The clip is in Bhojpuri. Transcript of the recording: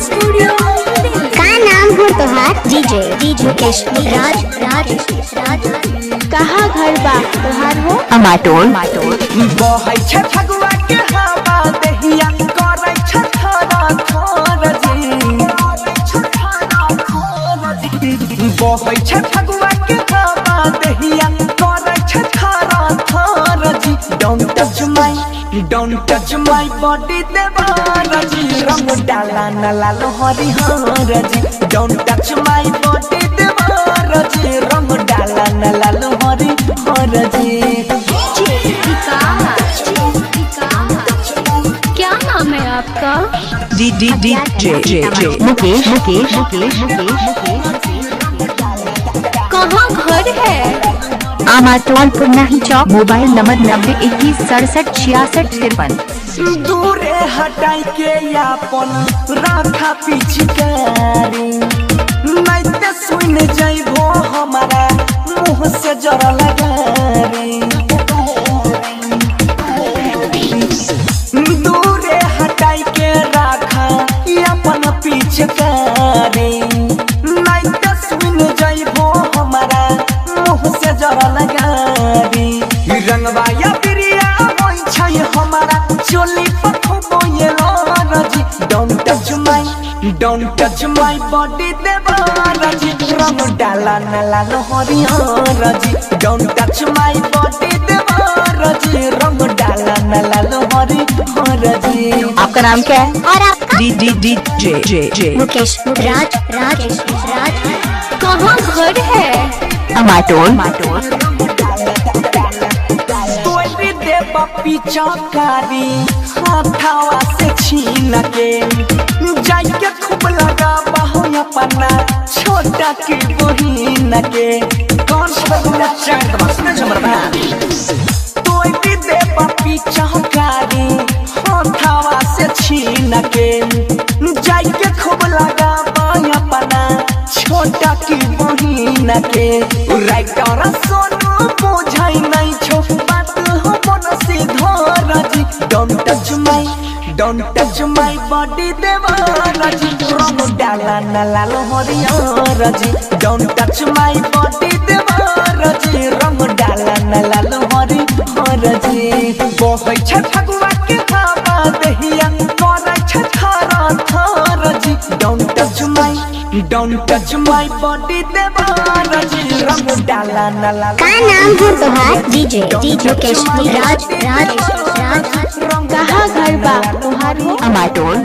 स्टूडियो। का नाम हो तोहार? डीजे मुकेश राज राज राज। कहाँ घर बा तोहार हो? अमाटोल बहै छ फगुआ के हवा दहिया करै छ थारा थार जी बहै छ फगुआ के हवा दहिया करै छ थारा थार जी डोंट टच माय बॉडी देवार जी रंग डाला न लाल हरिहर जी डोंट टच माय बॉडी देवार जी रंग डाला न लाल हरिहर जी। क्या नाम है आपका? मुकेश कहाँ घर है? अमाटोल पुन्नाही चौक। Mobile number 9021676653। दूरे हटाई के यापन राखा पिचकारी नहीं ते सुन जाइबो हमारा मुँह से जरा लगारी दूरे हटाई के राखा यापन पिचकारी नहीं ते सुन जाइबो हमारा मुँह से जरा लगारी रंगवा या प्रिया होई छै हमारा चोली पखबो ये लाजी डोंट टच माय बॉडी देवार जी रंग डाला न लाल हरिहर जी डोंट टच माय बॉडी देवार जी रंग डाला न लाल हरिहर जी। आपका नाम क्या है? और आपका? मुकेश राज राज राज। कहाँ घर है? अमाटोल तोरी दे पपी चौकारी हाथावा से छीन के जाई के खूब लगा बाहो अपना छोटा की बहिन के कौन बदला चांद बसने जमरना तोरी दे पपी चौकारी हाथावा से छीन के जाई के खूब लगा बाहो अपना छोटा की बहिन के राइटर सोनू बुझाई नहीं छो बात हो मन से धर जी डोंट टच माय बॉडी देवार जी रंग डाला न लाल हरिहर जी डोंट टच माय बॉडी देवार जी रंग डाला न लाल हरिहर जी बहै छ फगुआ के हवा दहिया करै छ थारा थार जी डोंट टच माय बॉडी देवार जी रंग डाला न लाल। का नाम हो तोहार? डीजे मुकेश राज राज राज। कहाँ घर बा तोहार हो? अमाटोल।